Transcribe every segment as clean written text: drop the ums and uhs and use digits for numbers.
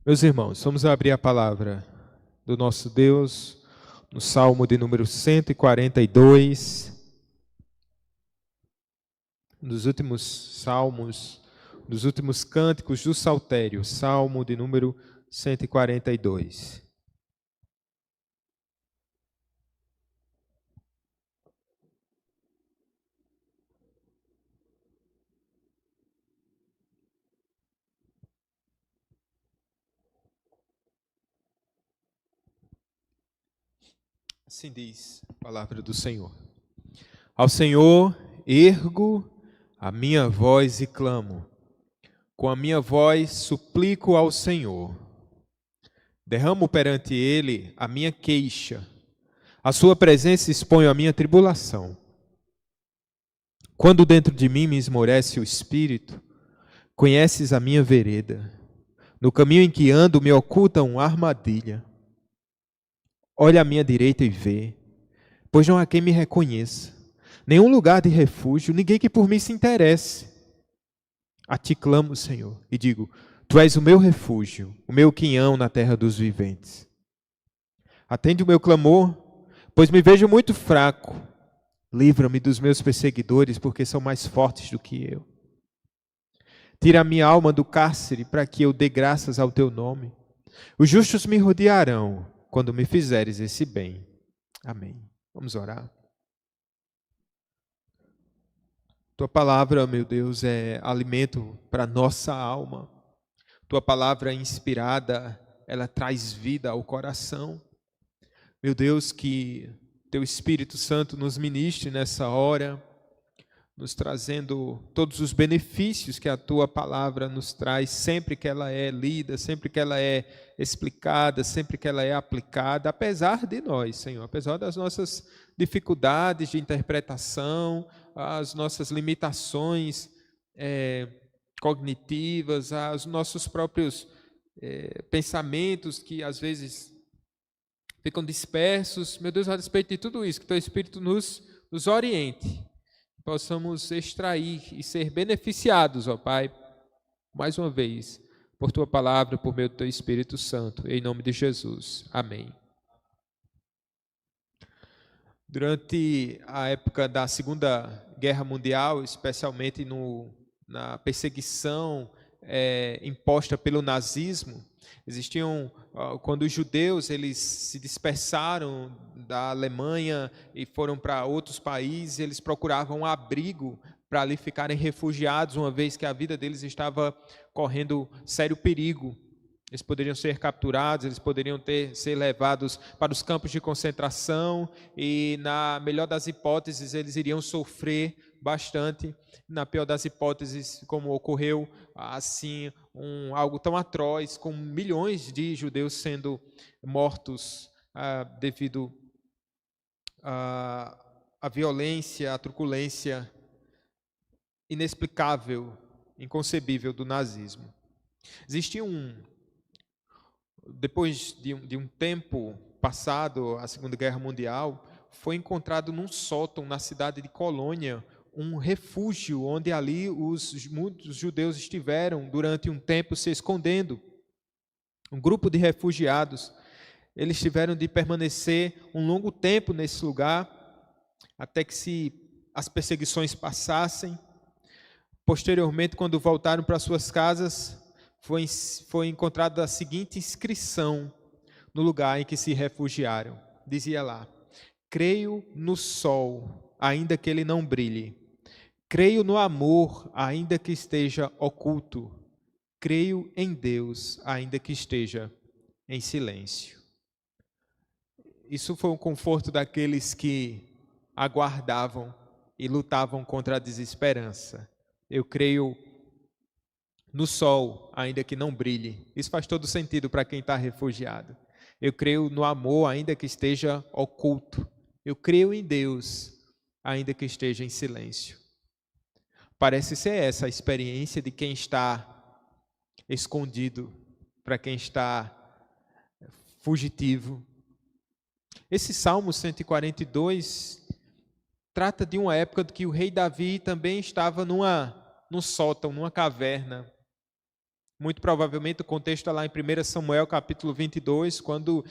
Meus irmãos, vamos abrir a palavra do nosso Deus no Salmo de número 142, dos últimos salmos, dos últimos cânticos do Saltério, Salmo de número 142. Assim diz a palavra do Senhor. Ao Senhor ergo a minha voz e clamo. Com a minha voz suplico ao Senhor. Derramo perante Ele a minha queixa. A sua presença exponho a minha tribulação. Quando dentro de mim me esmorece o espírito, conheces a minha vereda. No caminho em que ando me oculta uma armadilha. Olha à minha direita e vê, pois não há quem me reconheça. Nenhum lugar de refúgio, ninguém que por mim se interesse. A ti clamo, Senhor, e digo, Tu és o meu refúgio, o meu quinhão na terra dos viventes. Atende o meu clamor, pois me vejo muito fraco. Livra-me dos meus perseguidores, porque são mais fortes do que eu. Tira a minha alma do cárcere, para que eu dê graças ao Teu nome. Os justos me rodearão, quando me fizeres esse bem. Amém. Vamos orar. Tua palavra, meu Deus, é alimento para nossa alma. Tua palavra inspirada, ela traz vida ao coração. Meu Deus, que Teu Espírito Santo nos ministre nessa hora, nos trazendo todos os benefícios que a Tua palavra nos traz, sempre que ela é lida, sempre que ela é explicada, sempre que ela é aplicada, apesar de nós, Senhor, apesar das nossas dificuldades de interpretação, as nossas limitações cognitivas, os nossos próprios pensamentos que às vezes ficam dispersos. Meu Deus, a respeito de tudo isso, que Teu Espírito nos oriente, possamos extrair e ser beneficiados, ó Pai, mais uma vez, por Tua palavra, por meio do Teu Espírito Santo, em nome de Jesus. Amém. Durante a época da Segunda Guerra Mundial, especialmente na perseguição imposta pelo nazismo, quando os judeus eles se dispersaram da Alemanha e foram para outros países, eles procuravam abrigo para ali ficarem refugiados, uma vez que a vida deles estava correndo sério perigo. Eles poderiam ser capturados, eles poderiam ser levados para os campos de concentração e, na melhor das hipóteses, eles iriam sofrer bastante. Na pior das hipóteses, como ocorreu assim algo tão atroz, com milhões de judeus sendo mortos devido à violência, à truculência inexplicável, inconcebível do nazismo. Existia depois de um tempo passado, a Segunda Guerra Mundial, foi encontrado num sótão na cidade de Colônia um refúgio onde ali muitos judeus estiveram durante um tempo se escondendo. Um grupo de refugiados, eles tiveram de permanecer um longo tempo nesse lugar, até que as perseguições passassem. Posteriormente, quando voltaram para suas casas, foi encontrada a seguinte inscrição no lugar em que se refugiaram. Dizia lá: creio no sol, ainda que ele não brilhe. Creio no amor, ainda que esteja oculto. Creio em Deus, ainda que esteja em silêncio. Isso foi um conforto daqueles que aguardavam e lutavam contra a desesperança. Eu creio no sol, ainda que não brilhe. Isso faz todo sentido para quem está refugiado. Eu creio no amor, ainda que esteja oculto. Eu creio em Deus, ainda que esteja em silêncio. Parece ser essa a experiência de quem está escondido, para quem está fugitivo. Esse Salmo 142 trata de uma época que o rei Davi também estava num sótão, numa caverna. Muito provavelmente o contexto está lá em 1 Samuel capítulo 22, quando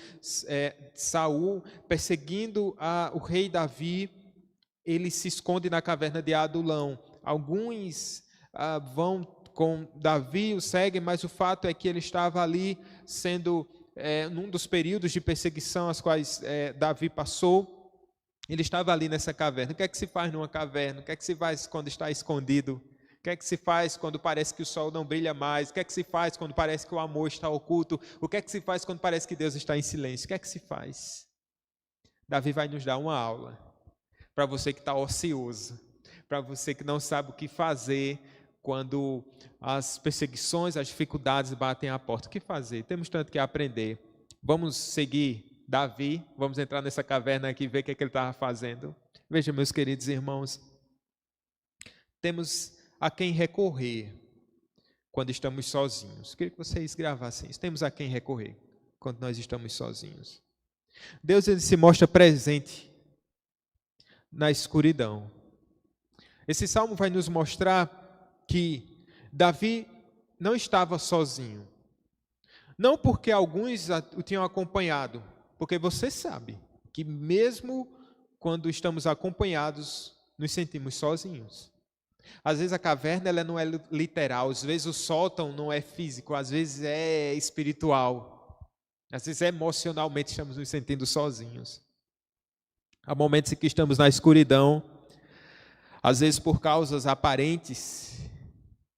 Saul, perseguindo o rei Davi, ele se esconde na caverna de Adulão. Alguns vão com Davi, o seguem, mas o fato é que ele estava ali sendo, num dos períodos de perseguição aos quais Davi passou, ele estava ali nessa caverna. O que é que se faz numa caverna? O que é que se faz quando está escondido? O que é que se faz quando parece que o sol não brilha mais? O que é que se faz quando parece que o amor está oculto? O que é que se faz quando parece que Deus está em silêncio? O que é que se faz? Davi vai nos dar uma aula. Para você que está ocioso, para você que não sabe o que fazer quando as perseguições, as dificuldades batem à porta. O que fazer? Temos tanto que aprender. Vamos seguir Davi, vamos entrar nessa caverna aqui e ver o que ele estava fazendo. Veja, meus queridos irmãos, temos a quem recorrer quando estamos sozinhos. Queria que vocês gravassem isso. Temos a quem recorrer quando nós estamos sozinhos. Deus, ele se mostra presente na escuridão. Esse salmo vai nos mostrar que Davi não estava sozinho. Não porque alguns o tinham acompanhado, porque você sabe que mesmo quando estamos acompanhados, nos sentimos sozinhos. Às vezes a caverna ela não é literal, às vezes o sótão não é físico, às vezes é espiritual. Às vezes emocionalmente estamos nos sentindo sozinhos. Há momentos em que estamos na escuridão, às vezes por causas aparentes,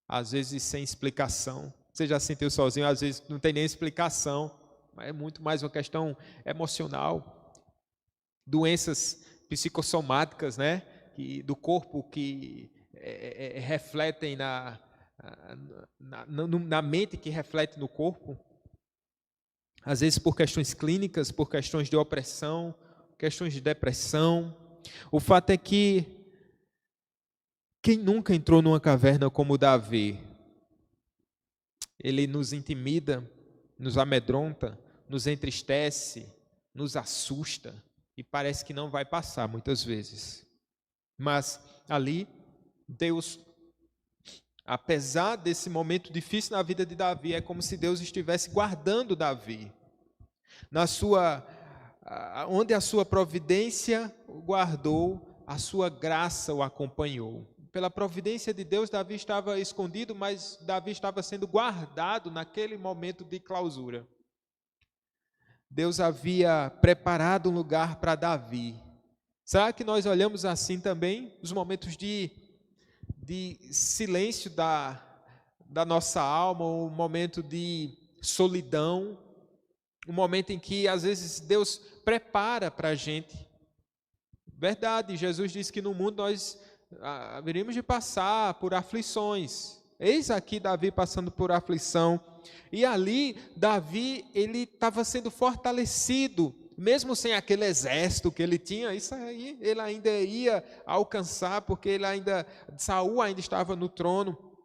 às vezes sem explicação. Você já se sentiu sozinho, às vezes não tem nem explicação, mas é muito mais uma questão emocional. Doenças psicossomáticas, né? Do corpo que refletem na mente, que reflete no corpo. Às vezes por questões clínicas, por questões de opressão, questões de depressão. O fato é que quem nunca entrou numa caverna como Davi, ele nos intimida, nos amedronta, nos entristece, nos assusta e parece que não vai passar muitas vezes. Mas ali, Deus, apesar desse momento difícil na vida de Davi, é como se Deus estivesse guardando Davi. Onde a sua providência o guardou, a sua graça o acompanhou. Pela providência de Deus, Davi estava escondido, mas Davi estava sendo guardado naquele momento de clausura. Deus havia preparado um lugar para Davi. Será que nós olhamos assim também os momentos de silêncio da nossa alma, um momento de solidão, um momento em que às vezes Deus prepara para a gente? Verdade, Jesus disse que no mundo nós haveríamos de passar por aflições. Eis aqui Davi passando por aflição. E ali, Davi, ele estava sendo fortalecido, mesmo sem aquele exército que ele tinha, isso aí ele ainda ia alcançar, porque Saul ainda estava no trono.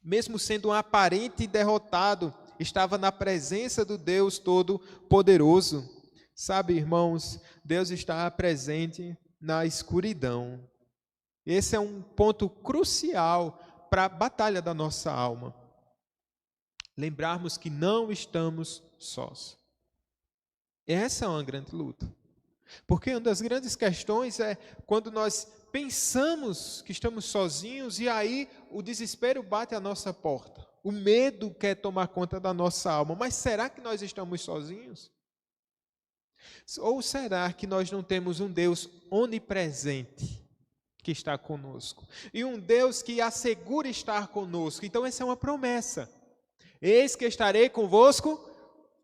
Mesmo sendo um aparente derrotado, estava na presença do Deus Todo-Poderoso. Sabe, irmãos, Deus está presente na escuridão. Esse é um ponto crucial para a batalha da nossa alma. Lembrarmos que não estamos sós. Essa é uma grande luta. Porque uma das grandes questões é quando nós pensamos que estamos sozinhos e aí o desespero bate à nossa porta. O medo quer tomar conta da nossa alma. Mas será que nós estamos sozinhos? Ou será que nós não temos um Deus onipresente que está conosco? E um Deus que assegura estar conosco. Então essa é uma promessa. Eis que estarei convosco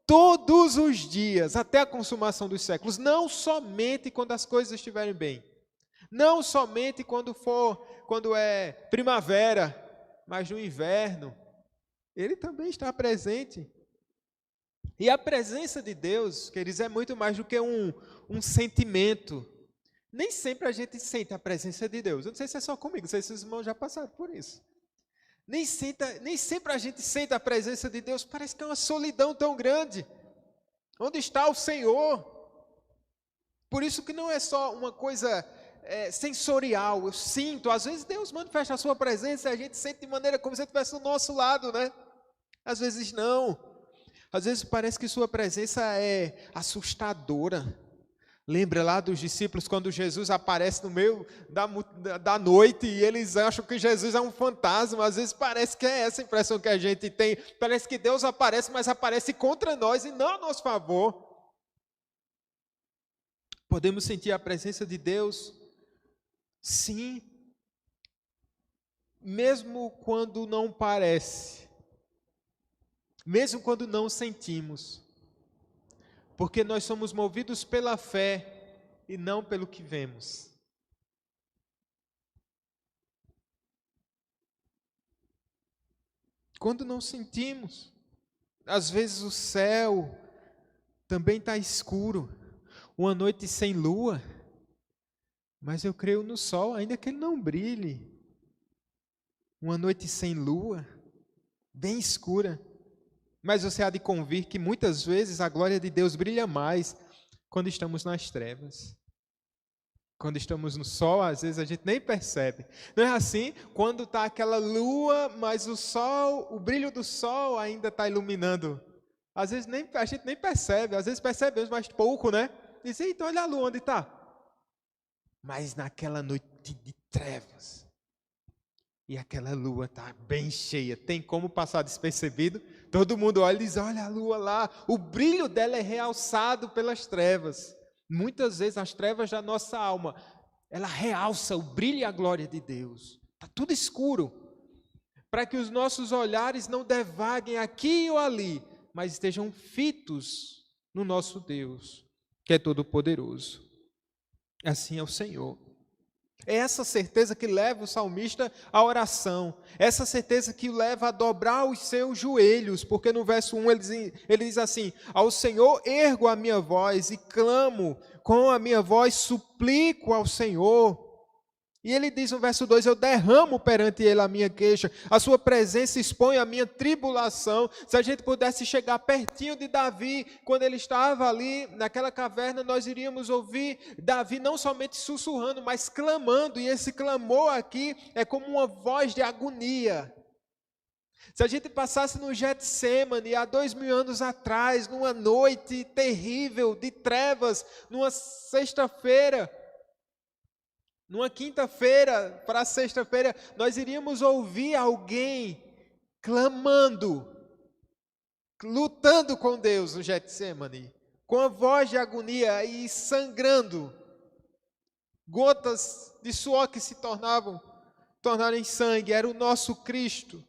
todos os dias, até a consumação dos séculos. Não somente quando as coisas estiverem bem. Não somente quando é primavera, mas no inverno. Ele também está presente. E a presença de Deus, queridos, é muito mais do que um sentimento. Nem sempre a gente sente a presença de Deus. Eu não sei se é só comigo, não sei se os irmãos já passaram por isso. Nem sempre a gente sente a presença de Deus, parece que é uma solidão tão grande. Onde está o Senhor? Por isso que não é só uma coisa sensorial, eu sinto. Às vezes Deus manifesta a sua presença e a gente sente de maneira como se ele estivesse do nosso lado, né? Às vezes não. Às vezes parece que sua presença é assustadora. Lembra lá dos discípulos quando Jesus aparece no meio da noite e eles acham que Jesus é um fantasma. Às vezes parece que é essa a impressão que a gente tem. Parece que Deus aparece, mas aparece contra nós e não a nosso favor. Podemos sentir a presença de Deus? Sim. Mesmo quando não parece. Mesmo quando não sentimos. Porque nós somos movidos pela fé e não pelo que vemos. Quando não sentimos, às vezes o céu também está escuro, uma noite sem lua, mas eu creio no sol, ainda que ele não brilhe. Uma noite sem lua, bem escura, mas você há de convir que muitas vezes a glória de Deus brilha mais quando estamos nas trevas. Quando estamos no sol, às vezes a gente nem percebe. Não é assim? Quando está aquela lua, mas o sol, o brilho do sol ainda está iluminando. Às vezes a gente nem percebe, às vezes percebemos, mas pouco, né? Diz, então olha a lua onde está. Mas naquela noite de trevas, e aquela lua está bem cheia, tem como passar despercebido? Todo mundo olha e diz, olha a lua lá, o brilho dela é realçado pelas trevas. Muitas vezes as trevas da nossa alma, ela realça o brilho e a glória de Deus. Está tudo escuro, para que os nossos olhares não devaguem aqui ou ali, mas estejam fitos no nosso Deus, que é todo-poderoso. Assim é o Senhor. É essa certeza que leva o salmista à oração, essa certeza que o leva a dobrar os seus joelhos, porque no verso 1 ele diz assim, ao Senhor ergo a minha voz e clamo, com a minha voz suplico ao Senhor. E ele diz no verso 2, eu derramo perante ele a minha queixa, a sua presença expõe a minha tribulação. Se a gente pudesse chegar pertinho de Davi, quando ele estava ali naquela caverna, nós iríamos ouvir Davi não somente sussurrando, mas clamando, e esse clamor aqui é como uma voz de agonia. Se a gente passasse no Getsemane há 2000 anos atrás, numa noite terrível de trevas, numa sexta-feira, numa quinta-feira para sexta-feira, nós iríamos ouvir alguém clamando, lutando com Deus no Getsemane, com a voz de agonia e sangrando, gotas de suor que se tornaram em sangue, era o nosso Cristo.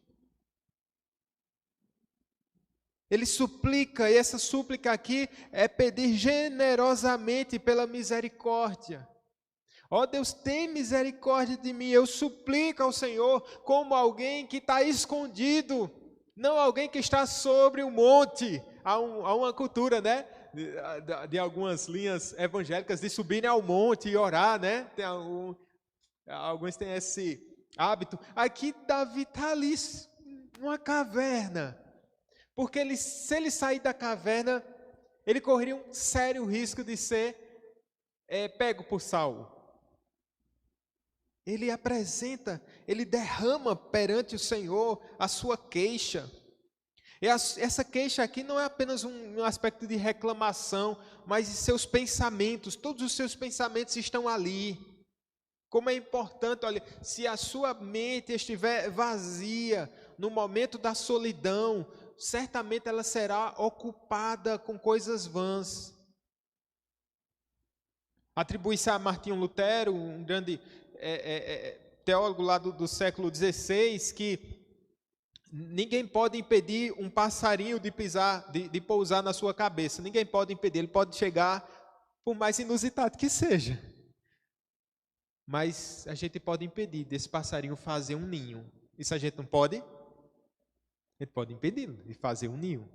Ele suplica, e essa súplica aqui é pedir generosamente pela misericórdia. Ó Deus, tem misericórdia de mim, eu suplico ao Senhor como alguém que está escondido, não alguém que está sobre o monte. Há uma cultura, né, de algumas linhas evangélicas de subirem ao monte e orar, né, alguns têm esse hábito. Aqui Davi está ali numa caverna, porque se ele sair da caverna, ele correria um sério risco de ser pego por Saulo. Ele apresenta, ele derrama perante o Senhor a sua queixa. E essa queixa aqui não é apenas um aspecto de reclamação, mas de seus pensamentos, todos os seus pensamentos estão ali. Como é importante, olha, se a sua mente estiver vazia no momento da solidão, certamente ela será ocupada com coisas vãs. Atribui-se a Martinho Lutero, um grande teólogo lá do século XVI, que ninguém pode impedir um passarinho de pousar na sua cabeça. Ninguém pode impedir, ele pode chegar, por mais inusitado que seja. Mas a gente pode impedir desse passarinho fazer um ninho. Isso a gente não pode? A gente pode impedir de fazer um ninho.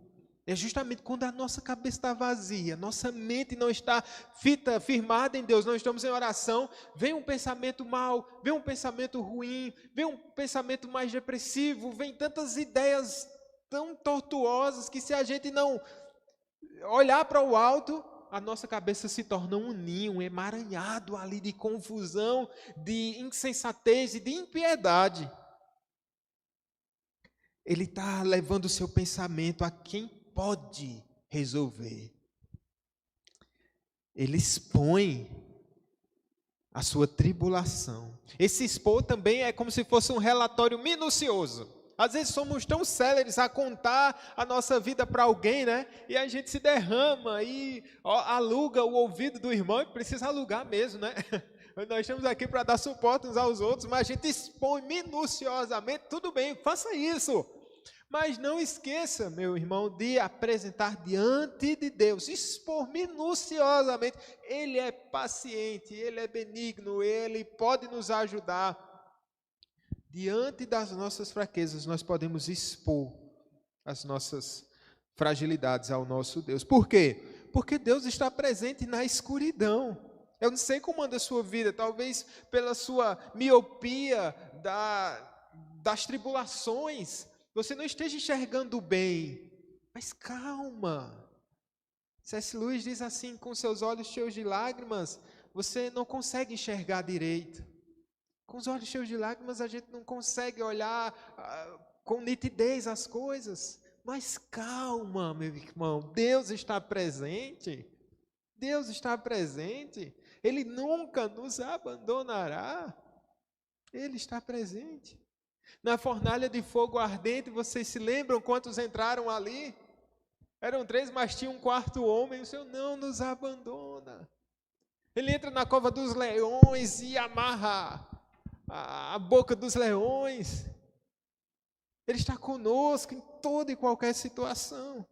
É justamente quando a nossa cabeça está vazia, nossa mente não está firmada em Deus, não estamos em oração, vem um pensamento mau, vem um pensamento ruim, vem um pensamento mais depressivo, vem tantas ideias tão tortuosas que se a gente não olhar para o alto, a nossa cabeça se torna um ninho, um emaranhado ali de confusão, de insensatez e de impiedade. Ele está levando o seu pensamento a quem pode resolver. Ele expõe a sua tribulação. Esse expor também é como se fosse um relatório minucioso. Às vezes somos tão céleres a contar a nossa vida para alguém, né? E a gente se derrama e aluga o ouvido do irmão, e precisa alugar mesmo, né? Nós estamos aqui para dar suporte uns aos outros, mas a gente expõe minuciosamente. Tudo bem, faça isso. Mas não esqueça, meu irmão, de apresentar diante de Deus, expor minuciosamente. Ele é paciente, Ele é benigno, Ele pode nos ajudar. Diante das nossas fraquezas, nós podemos expor as nossas fragilidades ao nosso Deus. Por quê? Porque Deus está presente na escuridão. Eu não sei como anda a sua vida, talvez pela sua miopia das tribulações, você não esteja enxergando bem, mas calma. C.S. Lewis diz assim: com seus olhos cheios de lágrimas, você não consegue enxergar direito. Com os olhos cheios de lágrimas, a gente não consegue olhar com nitidez as coisas. Mas calma, meu irmão, Deus está presente. Deus está presente. Ele nunca nos abandonará. Ele está presente. Na fornalha de fogo ardente, vocês se lembram quantos entraram ali? Eram 3, mas tinha um quarto homem. O Senhor não nos abandona. Ele entra na cova dos leões e amarra a boca dos leões. Ele está conosco em toda e qualquer situação.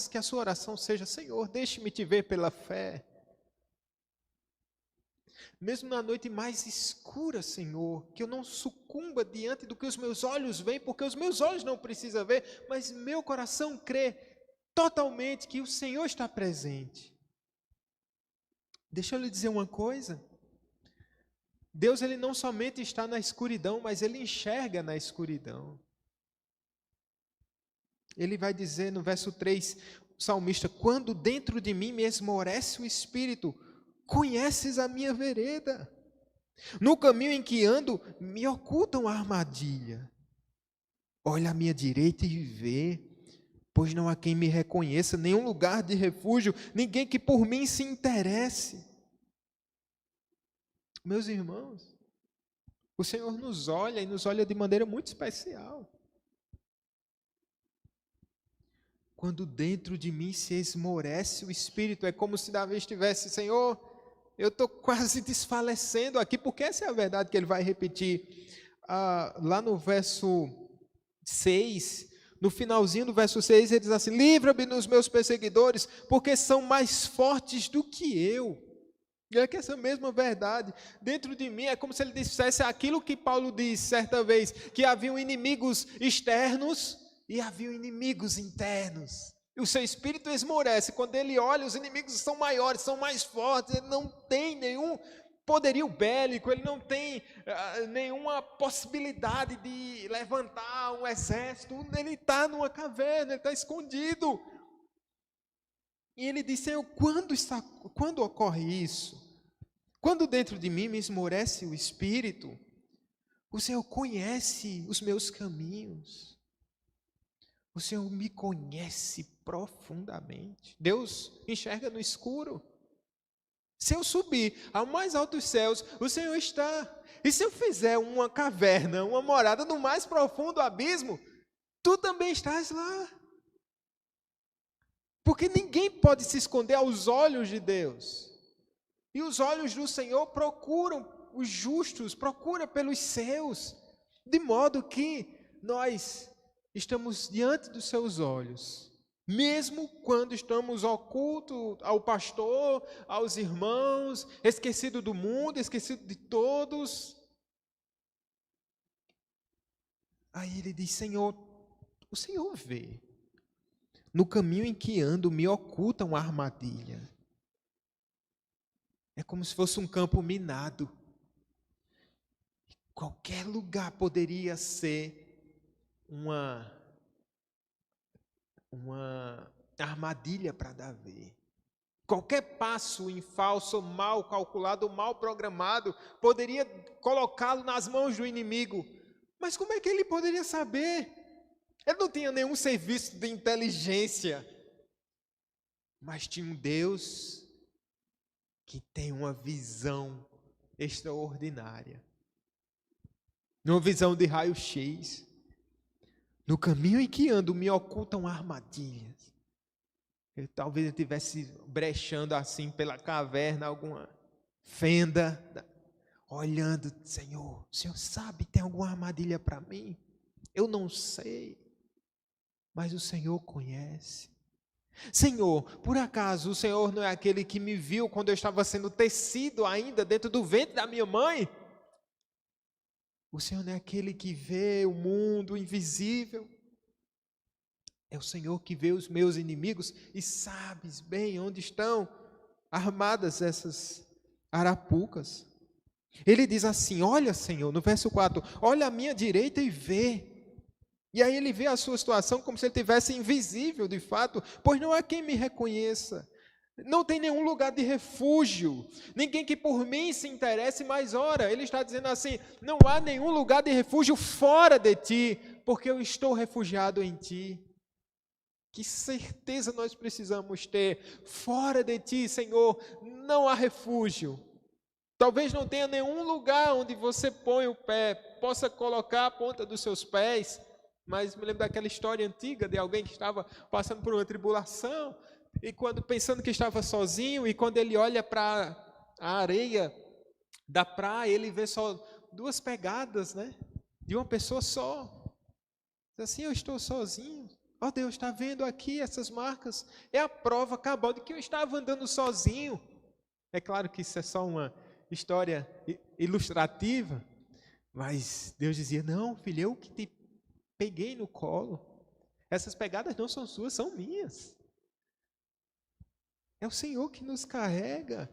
Que a sua oração seja: Senhor, deixe-me te ver pela fé. Mesmo na noite mais escura, Senhor, que eu não sucumba diante do que os meus olhos veem, porque os meus olhos não precisam ver, mas meu coração crê totalmente que o Senhor está presente. Deixa eu lhe dizer uma coisa. Deus, ele não somente está na escuridão, mas ele enxerga na escuridão. Ele vai dizer no verso 3, o salmista: quando dentro de mim me esmorece o espírito, conheces a minha vereda. No caminho em que ando, me ocultam a armadilha. Olha à minha direita e vê, pois não há quem me reconheça, nenhum lugar de refúgio, ninguém que por mim se interesse. Meus irmãos, o Senhor nos olha e nos olha de maneira muito especial. Quando dentro de mim se esmorece o espírito, é como se Davi estivesse: Senhor, eu estou quase desfalecendo aqui, porque essa é a verdade que ele vai repetir. Lá no verso 6, no finalzinho do verso 6, ele diz assim: livra-me dos meus perseguidores, porque são mais fortes do que eu. E é que essa mesma verdade dentro de mim é como se ele dissesse aquilo que Paulo disse certa vez, que haviam inimigos externos e haviam inimigos internos. E o seu espírito esmorece quando ele olha, os inimigos são maiores, são mais fortes, ele não tem nenhum poderio bélico, ele não tem nenhuma possibilidade de levantar um exército, ele está numa caverna, ele está escondido. E ele diz: Senhor, quando ocorre isso? Quando dentro de mim me esmorece o espírito, o Senhor conhece os meus caminhos. O Senhor me conhece profundamente. Deus enxerga no escuro. Se eu subir ao mais alto dos céus, o Senhor está. E se eu fizer uma caverna, uma morada no mais profundo abismo, tu também estás lá. Porque ninguém pode se esconder aos olhos de Deus. E os olhos do Senhor procuram os justos, procuram pelos seus, de modo que nós estamos diante dos seus olhos, mesmo quando estamos ocultos ao pastor, aos irmãos, esquecido do mundo, esquecido de todos. Aí ele diz: Senhor, o Senhor vê. No caminho em que ando, me ocultam a armadilha. É como se fosse um campo minado. Qualquer lugar poderia ser uma armadilha para Davi. Qualquer passo em falso, mal calculado, mal programado, poderia colocá-lo nas mãos do inimigo. Mas como é que ele poderia saber? Ele não tinha nenhum serviço de inteligência. Mas tinha um Deus que tem uma visão extraordinária. Uma visão de raio-x. No caminho em que ando, me ocultam armadilhas. Talvez ele estivesse brechando assim pela caverna, alguma fenda, olhando, Senhor, o Senhor sabe, tem alguma armadilha para mim? Eu não sei, mas o Senhor conhece. Senhor, por acaso o Senhor não é aquele que me viu quando eu estava sendo tecido ainda dentro do ventre da minha mãe? O Senhor não é aquele que vê o mundo invisível? É o Senhor que vê os meus inimigos e sabes bem onde estão armadas essas arapucas. Ele diz assim, olha Senhor, no verso 4, olha à minha direita e vê. E aí ele vê a sua situação como se ele estivesse invisível de fato, pois não há quem me reconheça. Não tem nenhum lugar de refúgio, ninguém que por mim se interesse, mas ora, ele está dizendo assim, não há nenhum lugar de refúgio fora de ti, porque eu estou refugiado em ti. Que certeza nós precisamos ter, fora de ti, Senhor, não há refúgio. Talvez não tenha nenhum lugar onde você põe o pé, possa colocar a ponta dos seus pés, mas me lembro daquela história antiga de alguém que estava passando por uma tribulação, e quando pensando que estava sozinho, e quando ele olha para a areia da praia, ele vê só 2 pegadas, né, de uma pessoa só. Diz assim, eu estou sozinho. Ó Deus, está vendo aqui essas marcas? É a prova cabal de que eu estava andando sozinho. É claro que isso é só uma história ilustrativa, mas Deus dizia, não, filho, eu que te peguei no colo. Essas pegadas não são suas, são minhas. É o Senhor que nos carrega.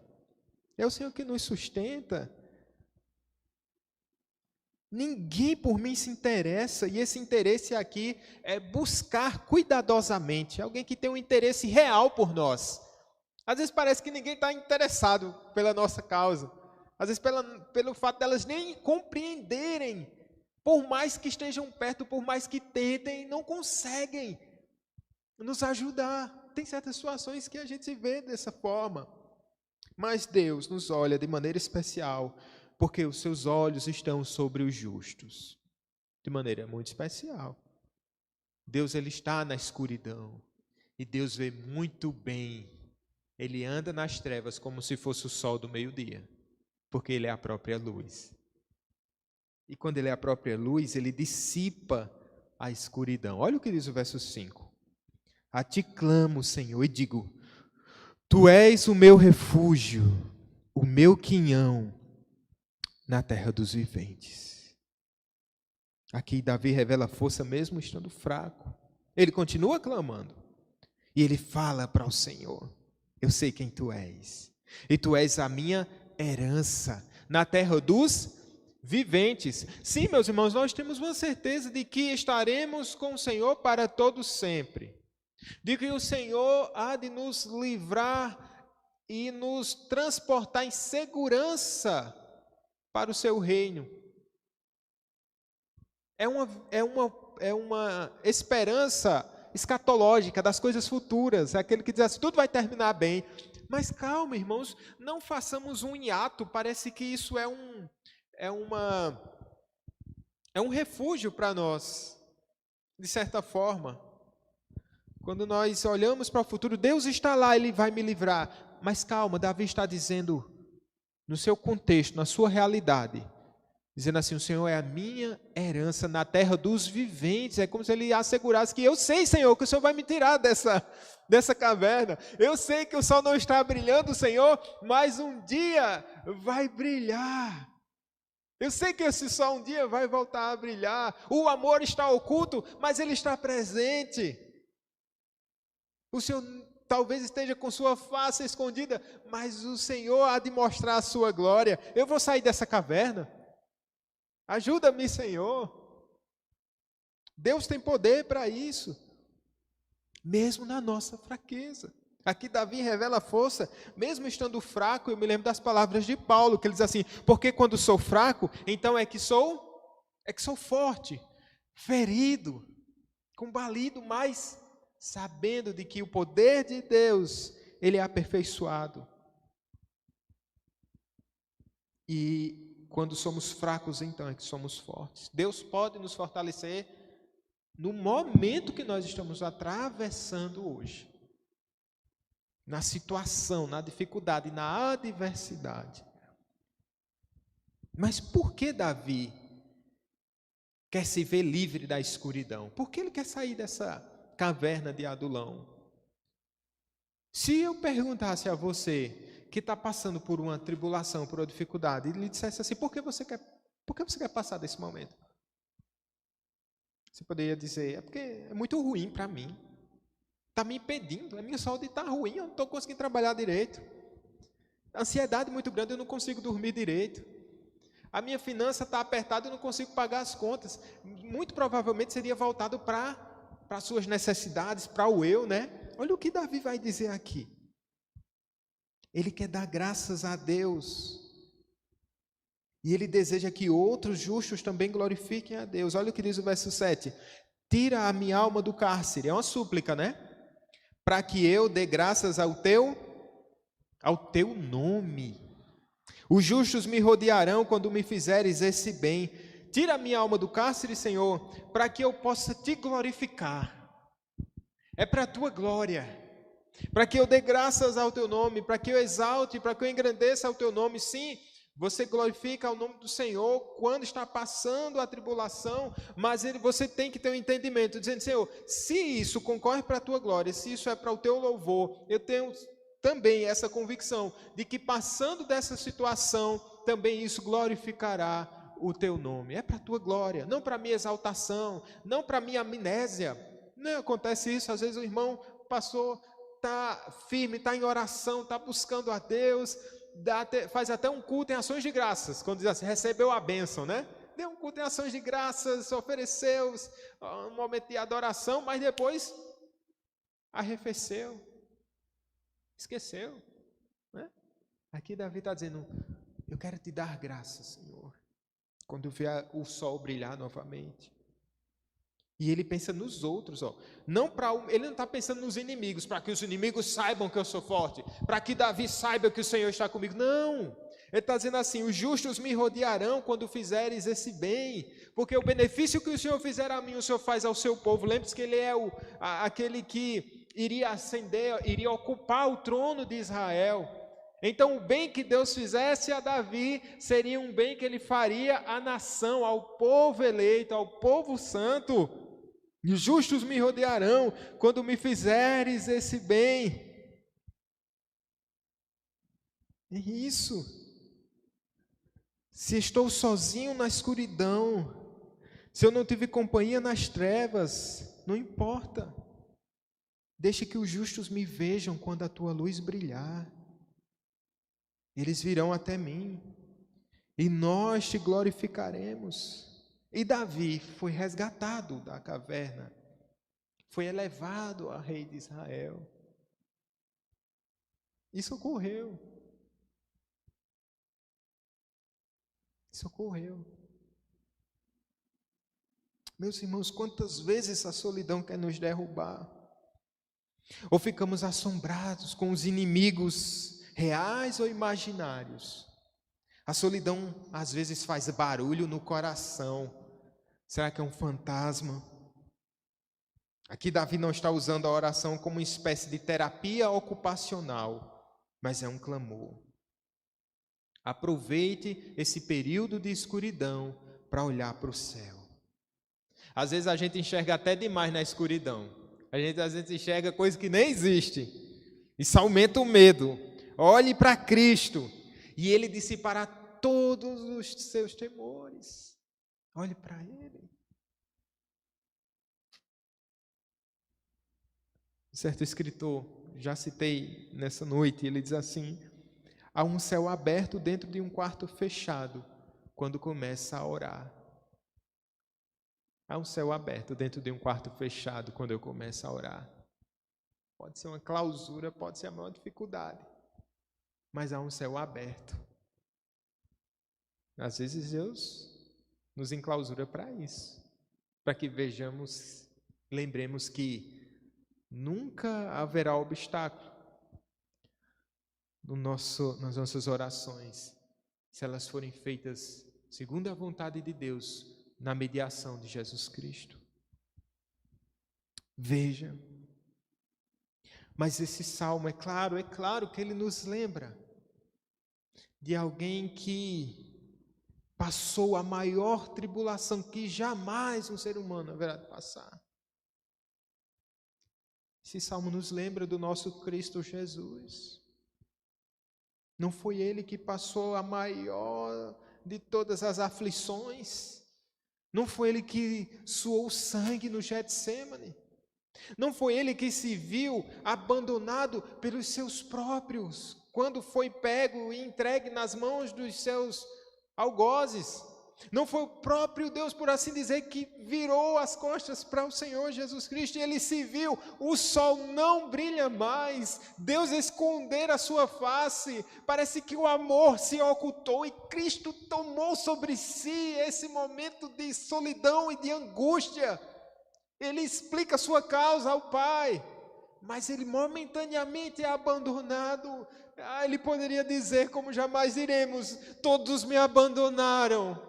É o Senhor que nos sustenta. Ninguém por mim se interessa, e esse interesse aqui é buscar cuidadosamente, alguém que tem um interesse real por nós. Às vezes parece que ninguém está interessado pela nossa causa, às vezes pelo fato delas nem compreenderem, por mais que estejam perto, por mais que tentem, não conseguem nos ajudar. Tem certas situações que a gente se vê dessa forma, mas Deus nos olha de maneira especial, porque os seus olhos estão sobre os justos, de maneira muito especial. Deus, ele está na escuridão, e Deus vê muito bem. Ele anda nas trevas como se fosse o sol do meio-dia, porque ele é a própria luz. E quando ele é a própria luz, ele dissipa a escuridão. Olha o que diz o verso 5. A ti clamo, Senhor, e digo, tu és o meu refúgio, o meu quinhão, na terra dos viventes. Aqui Davi revela força mesmo estando fraco. Ele continua clamando. E ele fala para o Senhor, eu sei quem tu és. E tu és a minha herança na terra dos viventes. Sim, meus irmãos, nós temos uma certeza de que estaremos com o Senhor para todo sempre. De que o Senhor há de nos livrar e nos transportar em segurança para o seu reino. É uma esperança escatológica das coisas futuras, é aquele que diz assim, tudo vai terminar bem. Mas calma, irmãos, não façamos um hiato, parece que isso é um refúgio para nós, de certa forma. Quando nós olhamos para o futuro, Deus está lá, Ele vai me livrar. Mas calma, Davi está dizendo, no seu contexto, na sua realidade, dizendo assim, o Senhor é a minha herança na terra dos viventes. É como se ele assegurasse que eu sei, Senhor, que o Senhor vai me tirar dessa caverna. Eu sei que o sol não está brilhando, Senhor, mas um dia vai brilhar. Eu sei que esse sol um dia vai voltar a brilhar. O amor está oculto, mas ele está presente. O Senhor talvez esteja com sua face escondida, mas o Senhor há de mostrar a sua glória. Eu vou sair dessa caverna. Ajuda-me, Senhor. Deus tem poder para isso, mesmo na nossa fraqueza. Aqui Davi revela a força, mesmo estando fraco. Eu me lembro das palavras de Paulo, que ele diz assim, porque quando sou fraco, então é que sou É que sou forte, ferido, combalido, mas sabendo de que o poder de Deus, ele é aperfeiçoado. E quando somos fracos, então é que somos fortes. Deus pode nos fortalecer no momento que nós estamos atravessando hoje. Na situação, na dificuldade, na adversidade. Mas por que Davi quer se ver livre da escuridão? Por que ele quer sair dessa caverna de Adulão? Se eu perguntasse a você que está passando por uma tribulação, por uma dificuldade, e lhe dissesse assim, por que você quer passar desse momento? Você poderia dizer, é porque é muito ruim para mim. Está me impedindo, a minha saúde está ruim, eu não estou conseguindo trabalhar direito. A ansiedade muito grande, eu não consigo dormir direito. A minha finança está apertada, eu não consigo pagar as contas. Muito provavelmente seria voltado para as suas necessidades, para o eu, né? Olha o que Davi vai dizer aqui. Ele quer dar graças a Deus. E ele deseja que outros justos também glorifiquem a Deus. Olha o que diz o verso 7. Tira a minha alma do cárcere. É uma súplica, né? Para que eu dê graças ao teu nome. Os justos me rodearão quando me fizeres esse bem. Tira a minha alma do cárcere, Senhor, para que eu possa te glorificar. É para a tua glória. Para que eu dê graças ao teu nome, para que eu exalte, para que eu engrandeça o teu nome. Sim, você glorifica o nome do Senhor quando está passando a tribulação, mas você tem que ter um entendimento, dizendo, Senhor, se isso concorre para a tua glória, se isso é para o teu louvor, eu tenho também essa convicção de que passando dessa situação, também isso glorificará o teu nome. É para a tua glória, não para a minha exaltação, não para a minha amnésia. Não acontece isso, às vezes o irmão passou, está firme, está em oração, está buscando a Deus, faz até um culto em ações de graças, quando diz assim, recebeu a bênção, né? Deu um culto em ações de graças, ofereceu um momento de adoração, mas depois arrefeceu, esqueceu, né? Aqui Davi está dizendo, eu quero te dar graças, Senhor, quando eu ver o sol brilhar novamente. E ele pensa nos outros, ó. Ele não está pensando nos inimigos, para que os inimigos saibam que eu sou forte, para que Davi saiba que o Senhor está comigo. Não, ele está dizendo assim, os justos me rodearão quando fizeres esse bem, porque o benefício que o Senhor fizer a mim, o Senhor faz ao seu povo. Lembre-se que ele é aquele que iria ascender, iria ocupar o trono de Israel. Então o bem que Deus fizesse a Davi, seria um bem que ele faria à nação, ao povo eleito, ao povo santo. E os justos me rodearão quando me fizeres esse bem. É isso. Se estou sozinho na escuridão, se eu não tive companhia nas trevas, não importa. Deixe que os justos me vejam quando a tua luz brilhar. Eles virão até mim, e nós te glorificaremos. E Davi foi resgatado da caverna, foi elevado a rei de Israel. Isso ocorreu. Isso ocorreu. Meus irmãos, quantas vezes a solidão quer nos derrubar? Ou ficamos assombrados com os inimigos reais ou imaginários? A solidão às vezes faz barulho no coração. Será que é um fantasma? Aqui Davi não está usando a oração como uma espécie de terapia ocupacional, mas é um clamor. Aproveite esse período de escuridão para olhar para o céu. Às vezes a gente enxerga até demais na escuridão. A gente às vezes enxerga coisa que nem existe. Isso aumenta o medo. Olhe para Cristo e Ele dissipará todos os seus temores. Olhe para Ele. Certo escritor, já citei nessa noite, ele diz assim: há um céu aberto dentro de um quarto fechado quando começa a orar. Há um céu aberto dentro de um quarto fechado quando eu começo a orar. Pode ser uma clausura, pode ser a maior dificuldade, mas há um céu aberto. Às vezes Deus nos enclausura para isso, para que vejamos, lembremos que nunca haverá obstáculo nas nossas orações, se elas forem feitas segundo a vontade de Deus, na mediação de Jesus Cristo. Veja, mas esse salmo, é claro que ele nos lembra de alguém que passou a maior tribulação que jamais um ser humano haverá de passar. Esse salmo nos lembra do nosso Cristo Jesus. Não foi ele que passou a maior de todas as aflições? Não foi ele que suou sangue no Getsêmani? Não foi ele que se viu abandonado pelos seus próprios, quando foi pego e entregue nas mãos dos seus algozes? Não foi o próprio Deus, por assim dizer, que virou as costas para o Senhor Jesus Cristo, e ele se viu, o sol não brilha mais, Deus esconder a sua face, parece que o amor se ocultou, e Cristo tomou sobre si esse momento de solidão e de angústia. Ele explica a sua causa ao Pai, mas ele momentaneamente é abandonado. Ele poderia dizer, como jamais iremos, todos me abandonaram.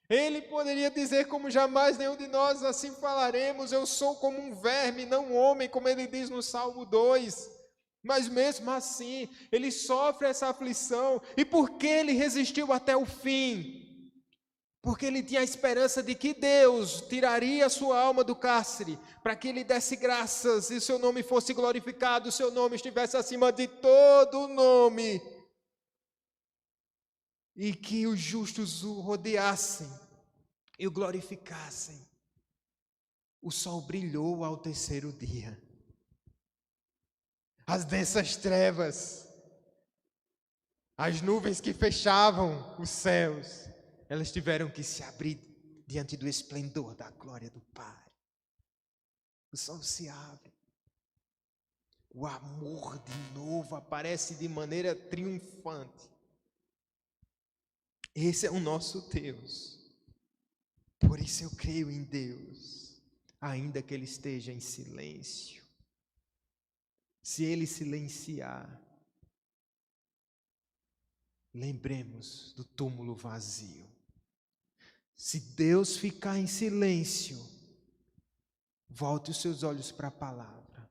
Ele poderia dizer, como jamais nenhum de nós assim falaremos, eu sou como um verme, não um homem, como ele diz no Salmo 2. Mas mesmo assim, ele sofre essa aflição. E por que ele resistiu até o fim? Porque ele tinha a esperança de que Deus tiraria a sua alma do cárcere, para que ele desse graças e seu nome fosse glorificado, o seu nome estivesse acima de todo nome, e que os justos o rodeassem e o glorificassem. O sol brilhou ao terceiro dia. As densas trevas, as nuvens que fechavam os céus, elas tiveram que se abrir diante do esplendor da glória do Pai. O sol se abre. O amor de novo aparece de maneira triunfante. Esse é o nosso Deus. Por isso eu creio em Deus, ainda que Ele esteja em silêncio. Se Ele silenciar, lembremos do túmulo vazio. Se Deus ficar em silêncio, volte os seus olhos para a palavra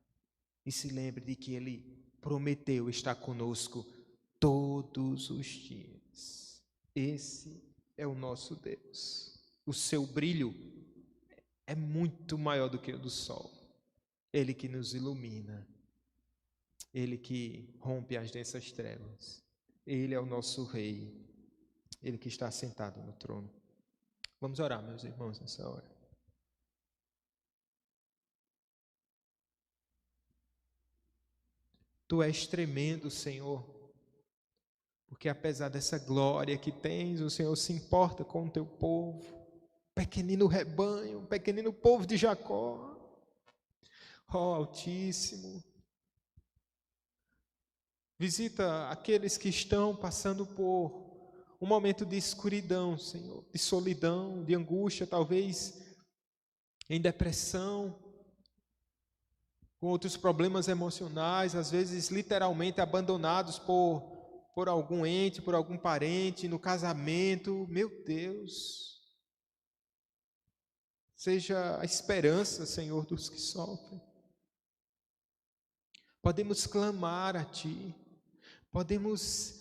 e se lembre de que Ele prometeu estar conosco todos os dias. Esse é o nosso Deus. O seu brilho é muito maior do que o do sol. Ele que nos ilumina, Ele que rompe as densas trevas. Ele é o nosso Rei, Ele que está sentado no trono. Vamos orar, meus irmãos, nessa hora. Tu és tremendo, Senhor, porque apesar dessa glória que tens, o Senhor se importa com o teu povo, pequenino rebanho, pequenino povo de Jacó. Ó Altíssimo, visita aqueles que estão passando por um momento de escuridão, Senhor, de solidão, de angústia, talvez em depressão, com outros problemas emocionais, às vezes literalmente abandonados por algum ente, por algum parente, no casamento. Meu Deus, seja a esperança, Senhor, dos que sofrem. Podemos clamar a Ti, podemos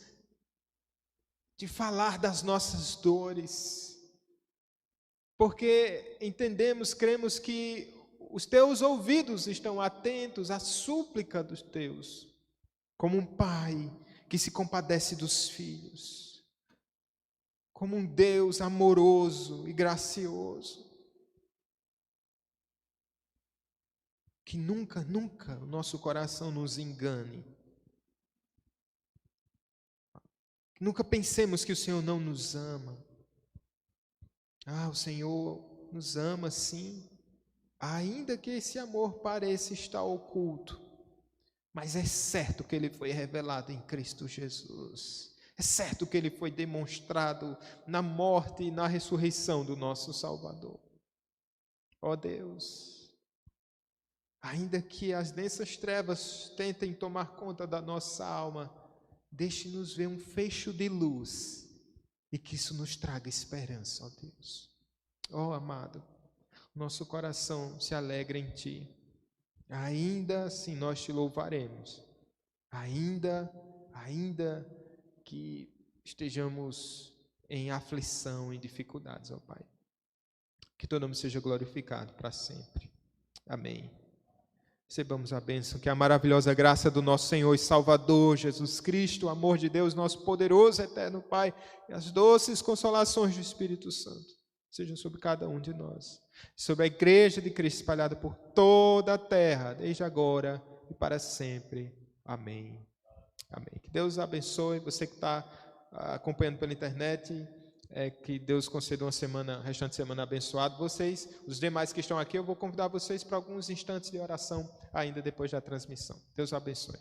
Te falar das nossas dores, porque entendemos, cremos que os Teus ouvidos estão atentos à súplica dos Teus, como um pai que se compadece dos filhos, como um Deus amoroso e gracioso, que nunca o nosso coração nos engane. Nunca pensemos que o Senhor não nos ama. O Senhor nos ama sim, ainda que esse amor pareça estar oculto, mas é certo que Ele foi revelado em Cristo Jesus. É certo que ele foi demonstrado na morte e na ressurreição do nosso Salvador. Ó Deus, ainda que as densas trevas tentem tomar conta da nossa alma, deixe-nos ver um fecho de luz e que isso nos traga esperança, ó Deus. Ó amado, nosso coração se alegra em Ti. Ainda assim nós Te louvaremos. Ainda que estejamos em aflição, em dificuldades, ó Pai. Que Teu nome seja glorificado para sempre. Amém. Recebamos a bênção, que a maravilhosa graça do nosso Senhor e Salvador Jesus Cristo, o amor de Deus, nosso poderoso eterno Pai, e as doces consolações do Espírito Santo sejam sobre cada um de nós, sobre a igreja de Cristo espalhada por toda a terra, desde agora e para sempre. Amém. Amém. Que Deus abençoe você que está acompanhando pela internet. Que Deus conceda uma restante semana abençoada. Vocês, os demais que estão aqui, eu vou convidar vocês para alguns instantes de oração ainda depois da transmissão. Deus abençoe.